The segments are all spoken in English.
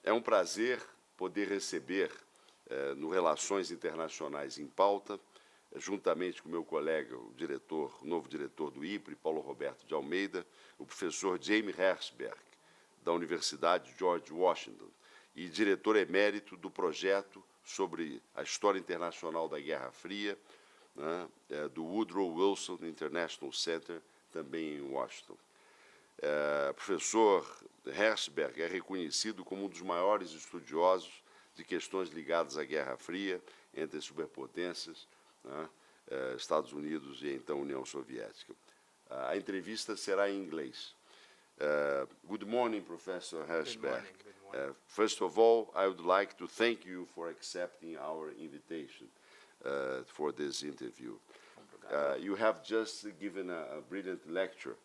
É um prazer poder receber no Relações Internacionais em Pauta, juntamente com meu colega, o novo diretor do IPRE, Paulo Roberto de Almeida, o professor Jaime Herzberg, da Universidade George Washington, e diretor emérito do projeto sobre a história internacional da Guerra Fria, né, do Woodrow Wilson International Center, também em Washington. Professor Herzberg é reconhecido como um dos maiores estudiosos de questões ligadas à Guerra Fria entre as superpotências, né, Estados Unidos e então União Soviética. A entrevista será em inglês. Good morning, Professor Herzberg. Good morning. First of all, I would like to thank you for accepting our invitation for this interview. You have just given a brilliant lecture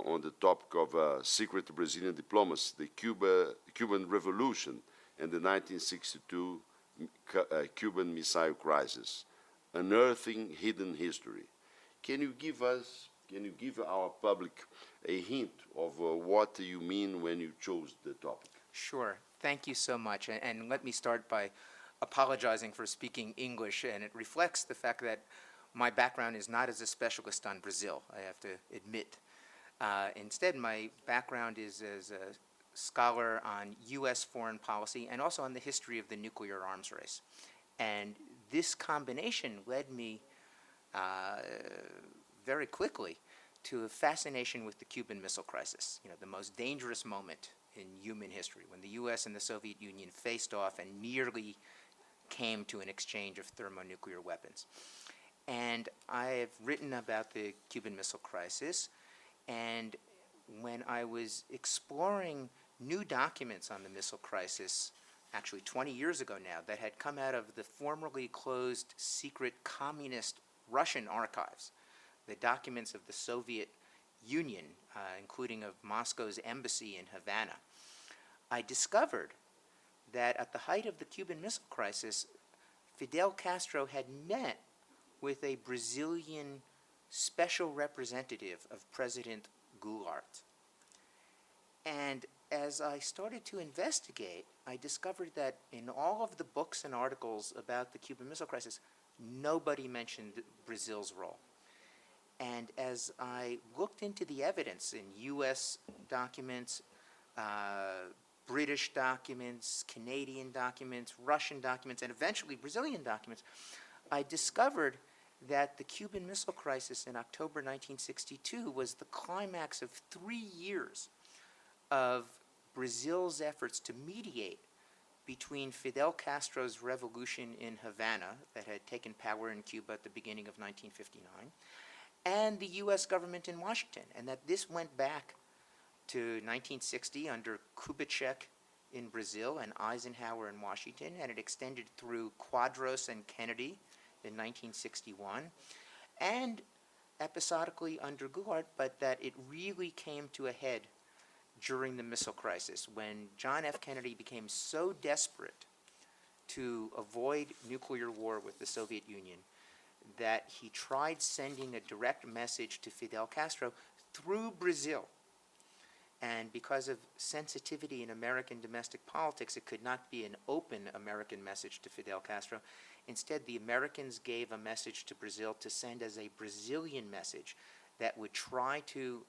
on the topic of secret Brazilian diplomacy, the Cuban Revolution, and the 1962 Cuban Missile Crisis, unearthing hidden history. Can you give our public a hint of what you mean when you chose the topic? Sure. Thank you so much. And let me start by apologizing for speaking English, and it reflects the fact that my background is not as a specialist on Brazil, I have to admit. Instead, my background is as a scholar on U.S. foreign policy and also on the history of the nuclear arms race. And this combination led me very quickly to a fascination with the Cuban Missile Crisis, the most dangerous moment in human history, when the U.S. and the Soviet Union faced off and nearly came to an exchange of thermonuclear weapons. And I have written about the Cuban Missile Crisis, and when I was exploring new documents on the missile crisis, actually 20 years ago now, that had come out of the formerly closed secret communist Russian archives, the documents of the Soviet Union, including of Moscow's embassy in Havana, I discovered that at the height of the Cuban Missile Crisis, Fidel Castro had met with a Brazilian special representative of President Goulart. And as I started to investigate, I discovered that in all of the books and articles about the Cuban Missile Crisis, nobody mentioned Brazil's role. And as I looked into the evidence in U.S. documents, British documents, Canadian documents, Russian documents, and eventually Brazilian documents, I discovered that the Cuban Missile Crisis in October 1962 was the climax of 3 years of Brazil's efforts to mediate between Fidel Castro's revolution in Havana that had taken power in Cuba at the beginning of 1959 and the U.S. government in Washington, and that this went back to 1960 under Kubitschek in Brazil and Eisenhower in Washington, and it extended through Quadros and Kennedy in 1961, and episodically under Goulart, but that it really came to a head during the missile crisis when John F. Kennedy became so desperate to avoid nuclear war with the Soviet Union that he tried sending a direct message to Fidel Castro through Brazil. And because of sensitivity in American domestic politics, it could not be an open American message to Fidel Castro. Instead, the Americans gave a message to Brazil to send as a Brazilian message that would try to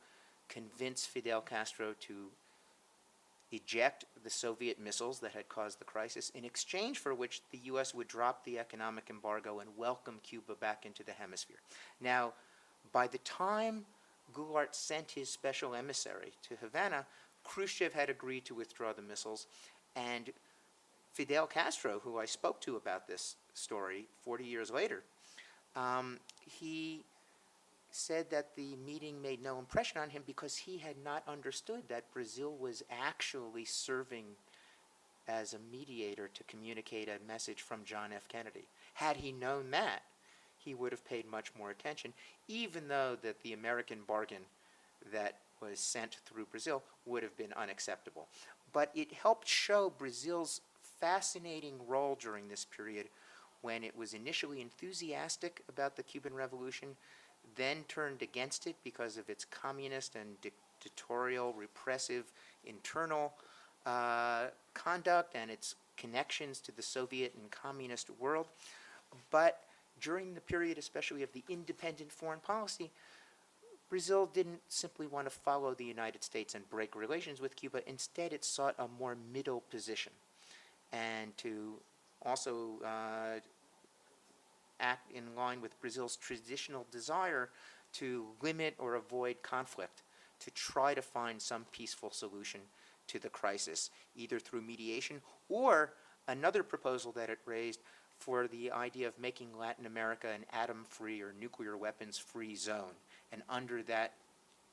convince Fidel Castro to eject the Soviet missiles that had caused the crisis, in exchange for which the U.S. would drop the economic embargo and welcome Cuba back into the hemisphere. Now, by the time Goulart sent his special emissary to Havana, Khrushchev had agreed to withdraw the missiles, and Fidel Castro, who I spoke to about this story 40 years later, he said that the meeting made no impression on him because he had not understood that Brazil was actually serving as a mediator to communicate a message from John F. Kennedy. Had he known that, he would have paid much more attention, even though that the American bargain that was sent through Brazil would have been unacceptable. But it helped show Brazil's fascinating role during this period when it was initially enthusiastic about the Cuban Revolution, then turned against it because of its communist and dictatorial, repressive, internal conduct and its connections to the Soviet and communist world. But during the period, especially of the independent foreign policy, Brazil didn't simply want to follow the United States and break relations with Cuba. Instead, it sought a more middle position and to also act in line with Brazil's traditional desire to limit or avoid conflict, to try to find some peaceful solution to the crisis, either through mediation or another proposal that it raised for the idea of making Latin America an atom-free or nuclear weapons-free zone, and under that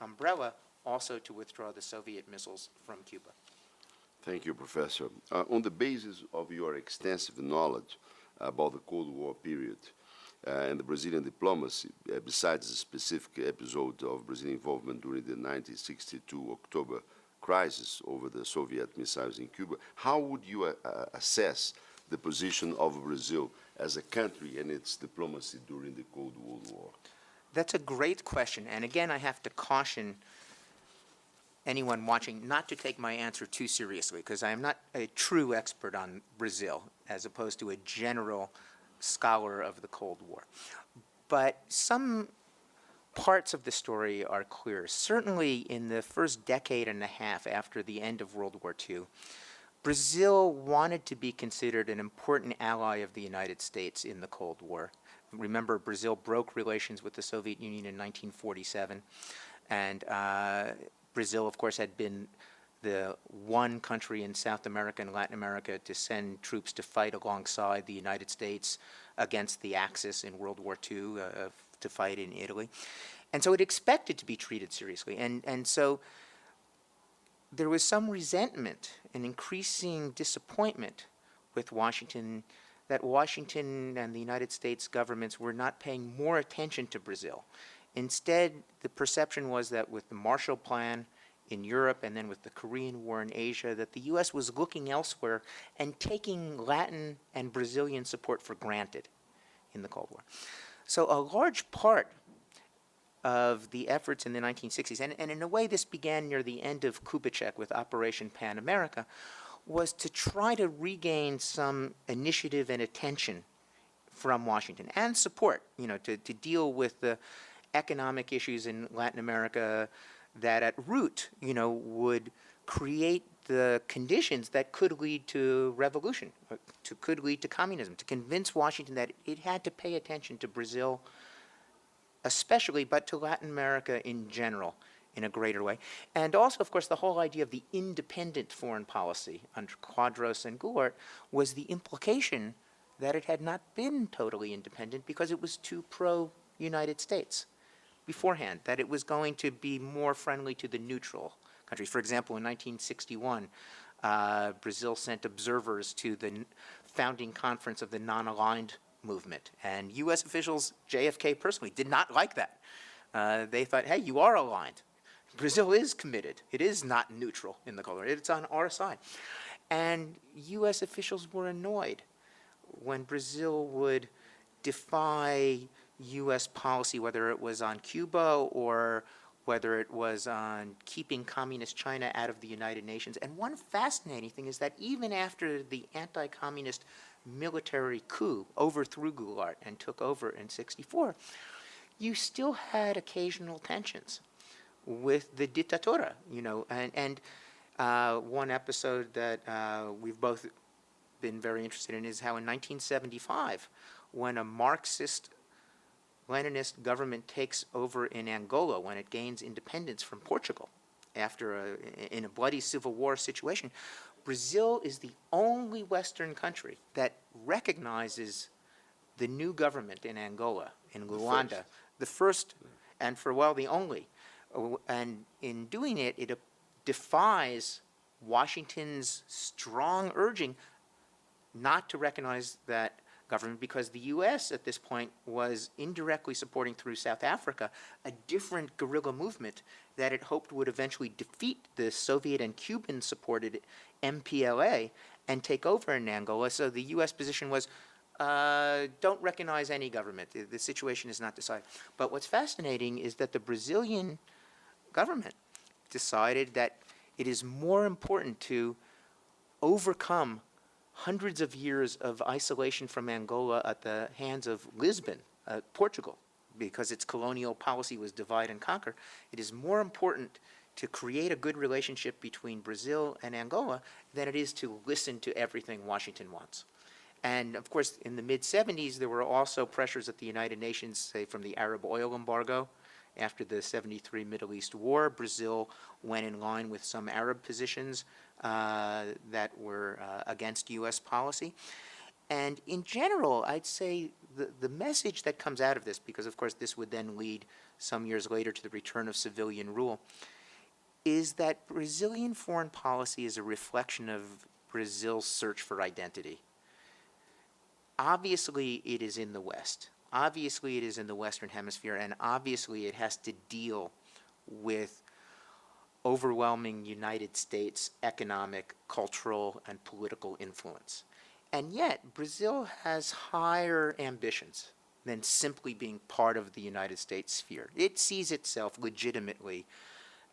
umbrella, also to withdraw the Soviet missiles from Cuba. Thank you, Professor. On the basis of your extensive knowledge about the Cold War period and the Brazilian diplomacy, besides the specific episode of Brazilian involvement during the 1962 October crisis over the Soviet missiles in Cuba, how would you assess the position of Brazil as a country and its diplomacy during the Cold War? That's a great question, and again, I have to caution anyone watching not to take my answer too seriously, because I am not a true expert on Brazil, as opposed to a general scholar of the Cold War. But some parts of the story are clear. Certainly in the first decade and a half after the end of World War II, Brazil wanted to be considered an important ally of the United States in the Cold War. Remember, Brazil broke relations with the Soviet Union in 1947, and Brazil, of course, had been the one country in South America and Latin America to send troops to fight alongside the United States against the Axis in World War II, to fight in Italy. And so it expected to be treated seriously. And so there was some resentment and increasing disappointment with Washington, that Washington and the United States governments were not paying more attention to Brazil. Instead, the perception was that with the Marshall Plan in Europe and then with the Korean War in Asia, that the U.S. was looking elsewhere and taking Latin and Brazilian support for granted in the Cold War. So a large part of the efforts in the 1960s, and in a way this began near the end of Kubitschek with Operation Pan America, was to try to regain some initiative and attention from Washington and support, to deal with the economic issues in Latin America that at root, would create the conditions that could lead to revolution, could lead to communism, to convince Washington that it had to pay attention to Brazil especially, but to Latin America in general in a greater way. And also, of course, the whole idea of the independent foreign policy under Quadros and Goulart was the implication that it had not been totally independent because it was too pro-United States beforehand, that it was going to be more friendly to the neutral countries. For example, in 1961, Brazil sent observers to the founding conference of the non-aligned movement, and U.S. officials, JFK personally, did not like that. They thought, hey, you are aligned. Brazil is committed. It is not neutral in the Cold War. It's on our side. And U.S. officials were annoyed when Brazil would defy U.S. policy, whether it was on Cuba or whether it was on keeping communist China out of the United Nations. And one fascinating thing is that even after the anti-communist military coup overthrew Goulart and took over in '64, you still had occasional tensions with the dictadura, and one episode that we've both been very interested in is how in 1975, when a Marxist Leninist government takes over in Angola, when it gains independence from Portugal after in a bloody civil war situation, Brazil is the only Western country that recognizes the new government in Angola, in Luanda, the first and for a while the only. And in doing it, it defies Washington's strong urging not to recognize that government, because the U.S. at this point was indirectly supporting through South Africa a different guerrilla movement that it hoped would eventually defeat the Soviet and Cuban-supported MPLA and take over in Angola. So the U.S. position was, don't recognize any government. The situation is not decided. But what's fascinating is that the Brazilian government decided that it is more important to overcome hundreds of years of isolation from Angola at the hands of Lisbon, Portugal, because its colonial policy was divide and conquer. It is more important to create a good relationship between Brazil and Angola than it is to listen to everything Washington wants. And of course, in the mid-70s, there were also pressures at the United Nations, say from the Arab oil embargo. After the 73 Middle East War, Brazil went in line with some Arab positions that were against U.S. policy. And in general, I'd say the message that comes out of this, because of course this would then lead some years later to the return of civilian rule, is that Brazilian foreign policy is a reflection of Brazil's search for identity. Obviously, it is in the West. Obviously, it is in the Western Hemisphere, and obviously it has to deal with overwhelming United States economic, cultural, and political influence. And yet, Brazil has higher ambitions than simply being part of the United States sphere. It sees itself legitimately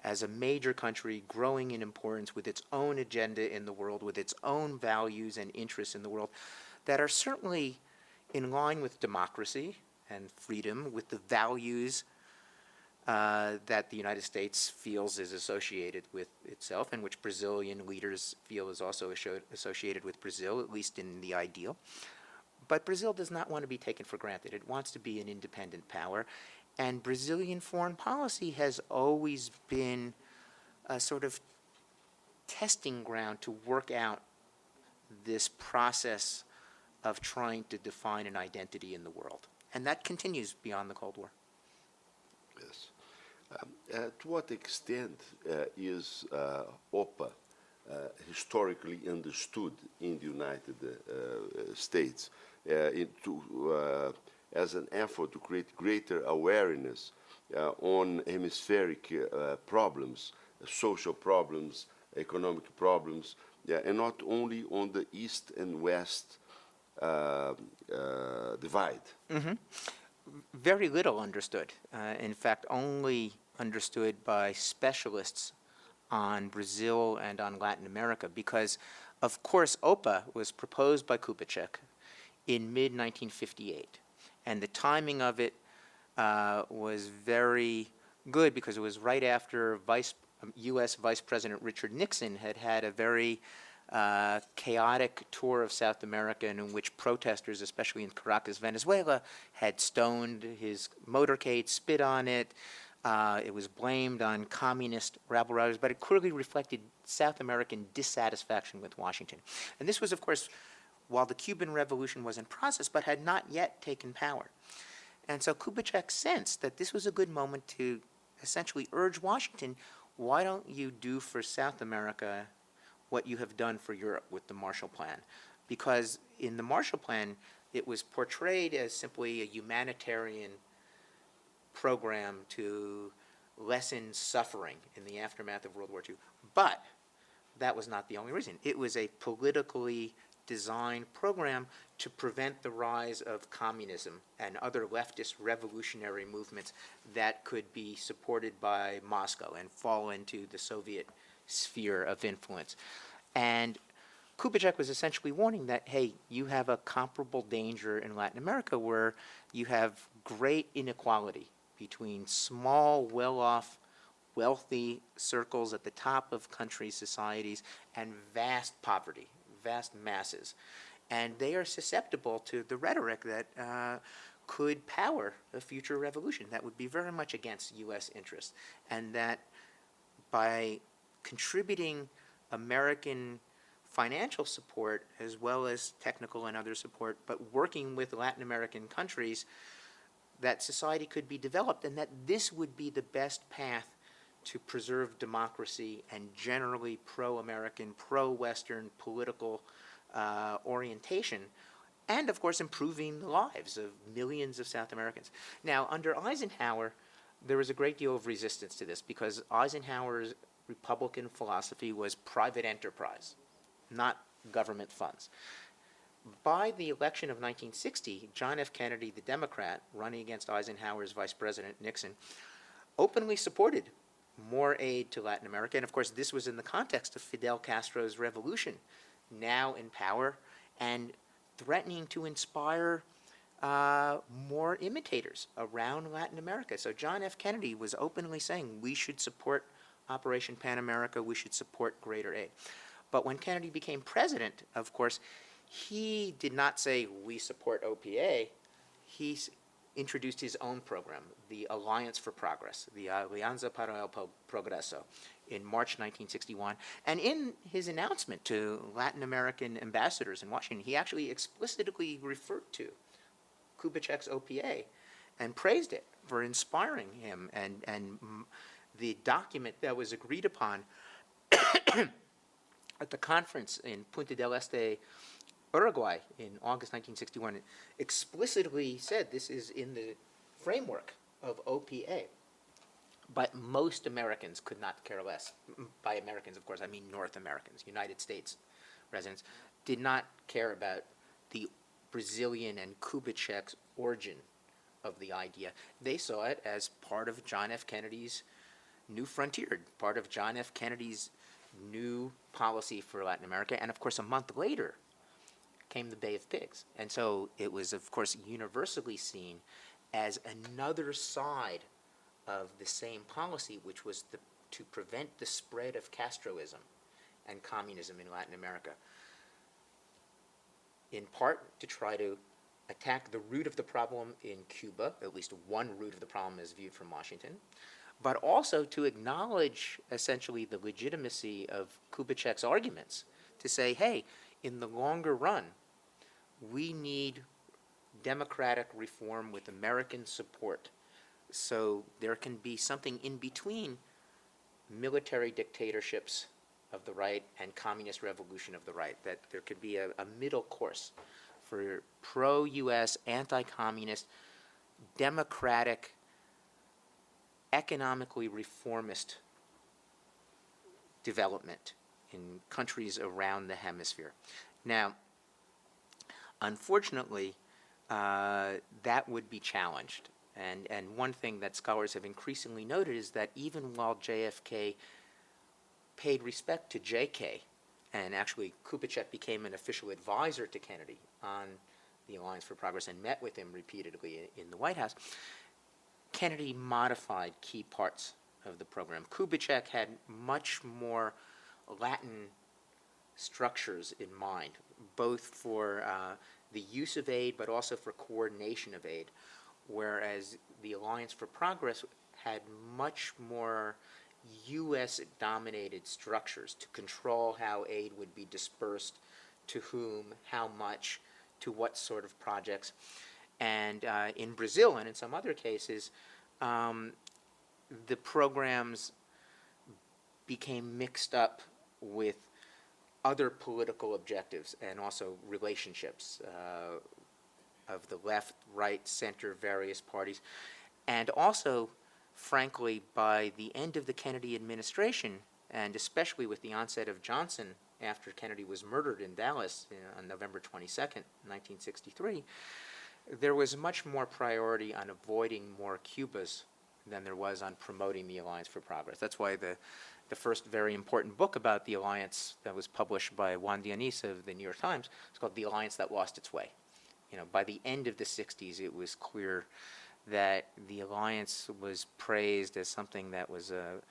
as a major country growing in importance with its own agenda in the world, with its own values and interests in the world that are certainly in line with democracy and freedom, with the values that the United States feels is associated with itself, and which Brazilian leaders feel is also associated with Brazil, at least in the ideal. But Brazil does not want to be taken for granted. It wants to be an independent power. And Brazilian foreign policy has always been a sort of testing ground to work out this process of trying to define an identity in the world. And that continues beyond the Cold War. Yes. To what extent is OPA historically understood in the United States as an effort to create greater awareness on hemispheric problems, social problems, economic problems, and not only on the East and West divide? Mm-hmm. Very little understood. In fact, only understood by specialists on Brazil and on Latin America, because, of course, OPA was proposed by Kubitschek in mid-1958, and the timing of it was very good because it was right after U.S. Vice President Richard Nixon had had a very chaotic tour of South America in which protesters, especially in Caracas, Venezuela, had stoned his motorcade, spit on it. It was blamed on communist rabble-rousers, but it clearly reflected South American dissatisfaction with Washington. And this was, of course, while the Cuban Revolution was in process, but had not yet taken power. And so Kubitschek sensed that this was a good moment to essentially urge Washington, why don't you do for South America what you have done for Europe with the Marshall Plan? Because in the Marshall Plan, it was portrayed as simply a humanitarian program to lessen suffering in the aftermath of World War II. But that was not the only reason. It was a politically designed program to prevent the rise of communism and other leftist revolutionary movements that could be supported by Moscow and fall into the Soviet sphere of influence. And Kubitschek was essentially warning that, hey, you have a comparable danger in Latin America where you have great inequality between small, well-off, wealthy circles at the top of country societies and vast poverty, vast masses. And they are susceptible to the rhetoric that could power a future revolution that would be very much against U.S. interests. And that by contributing American financial support as well as technical and other support, but working with Latin American countries, that society could be developed, and that this would be the best path to preserve democracy and generally pro-American, pro-Western political orientation, and of course improving the lives of millions of South Americans. Now, under Eisenhower, there was a great deal of resistance to this because Eisenhower's Republican philosophy was private enterprise, not government funds. By the election of 1960, John F. Kennedy, the Democrat, running against Eisenhower's Vice President Nixon, openly supported more aid to Latin America. And of course, this was in the context of Fidel Castro's revolution now in power and threatening to inspire more imitators around Latin America. So John F. Kennedy was openly saying we should support Operation Pan America, we should support greater aid. But when Kennedy became president, of course, he did not say we support OPA. He introduced his own program, the Alliance for Progress, the Alianza para el Progreso, in March 1961. And in his announcement to Latin American ambassadors in Washington, he actually explicitly referred to Kubitschek's OPA and praised it for inspiring him. And the document that was agreed upon at the conference in Punta del Este, Uruguay, in August 1961, explicitly said this is in the framework of OPA. But most Americans could not care less. By Americans, of course, I mean North Americans, United States residents, did not care about the Brazilian and Kubitschek's origin of the idea. They saw it as part of John F. Kennedy's new frontier, part of John F. Kennedy's new policy for Latin America. And of course, a month later came the Bay of Pigs. And so it was, of course, universally seen as another side of the same policy, which was to prevent the spread of Castroism and communism in Latin America, in part to try to attack the root of the problem in Cuba, at least one root of the problem as viewed from Washington, but also to acknowledge essentially the legitimacy of Kubitschek's arguments, to say, hey, in the longer run, we need democratic reform with American support, so there can be something in between military dictatorships of the right and communist revolution of the right, that there could be a middle course for pro-U.S., anti-communist, democratic, economically reformist development in countries around the hemisphere. Now, unfortunately, that would be challenged. And one thing that scholars have increasingly noted is that even while JFK paid respect to JK, and actually Kubitschek became an official advisor to Kennedy on the Alliance for Progress and met with him repeatedly in the White House, Kennedy modified key parts of the program. Kubitschek had much more Latin structures in mind, both for the use of aid but also for coordination of aid, whereas the Alliance for Progress had much more U.S.-dominated structures to control how aid would be dispersed, to whom, how much, to what sort of projects. And in Brazil and in some other cases, the programs became mixed up with other political objectives and also relationships of the left, right, center, various parties. And also, frankly, by the end of the Kennedy administration, and especially with the onset of Johnson after Kennedy was murdered in Dallas on November 22nd, 1963, there was much more priority on avoiding more Cubas than there was on promoting the Alliance for Progress. That's why the first very important book about the alliance that was published by Juan Dionís of the New York Times is called The Alliance That Lost Its Way. You know, by the end of the 60s, it was clear that the alliance was praised as something that was a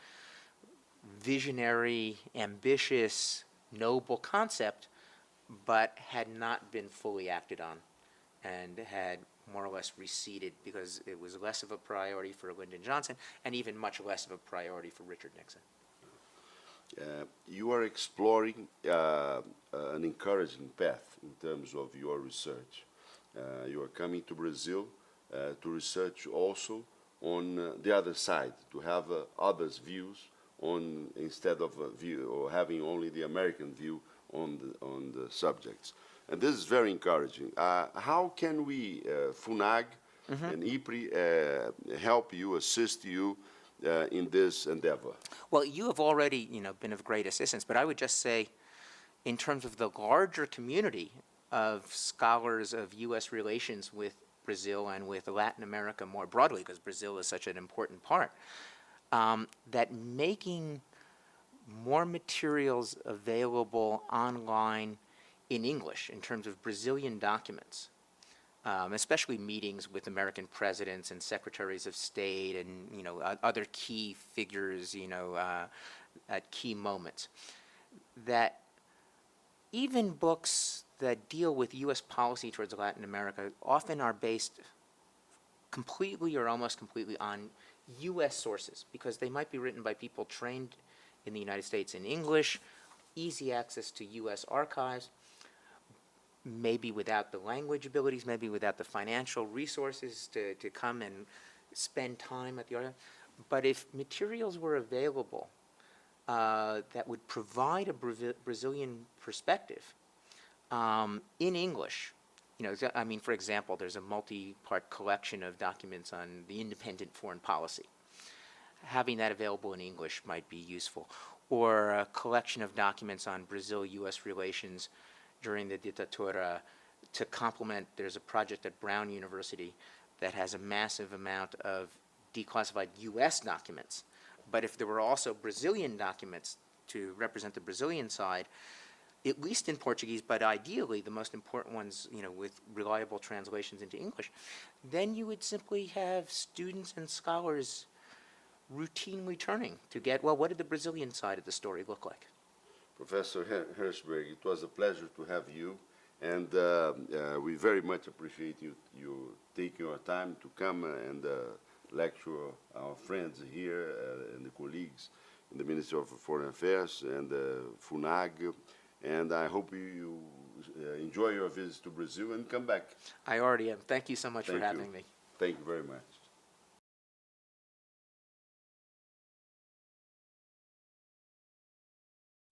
visionary, ambitious, noble concept, but had not been fully acted on and had more or less receded because it was less of a priority for Lyndon Johnson and even much less of a priority for Richard Nixon. You are exploring an encouraging path in terms of your research. You are coming to Brazil to research also on the other side, to have others' views on, instead of view or having only the American view on the subjects. And this is very encouraging. How can we, FUNAG and IPRI, help you, assist you in this endeavor? Well, you have already, been of great assistance, but I would just say, in terms of the larger community of scholars of U.S. relations with Brazil and with Latin America more broadly, because Brazil is such an important part, that making more materials available online in English in terms of Brazilian documents, especially meetings with American presidents and secretaries of state and, you know, other key figures, you know, at key moments, that even books that deal with U.S. policy towards Latin America often are based completely or almost completely on U.S. sources, because they might be written by people trained in the United States in English, easy access to U.S. archives, maybe without the language abilities, maybe without the financial resources to come and spend time at the archive. But if materials were available that would provide a Brazilian perspective in English, you know, I mean, for example, there's a multi-part collection of documents on the independent foreign policy. Having that available in English might be useful. Or a collection of documents on Brazil-U.S. relations during the Ditadura to complement. There's a project at Brown University that has a massive amount of declassified U.S. documents. But if there were also Brazilian documents to represent the Brazilian side, at least in Portuguese, but ideally the most important ones, you know, with reliable translations into English, then you would simply have students and scholars routinely turning to get, well, what did the Brazilian side of the story look like? Professor Hirschberg, it was a pleasure to have you, and we very much appreciate you taking your time to come and lecture our friends here and the colleagues in the Ministry of Foreign Affairs and FUNAG, and I hope you enjoy your visit to Brazil and come back. I already am. Thank you so much for having me. Thank you very much.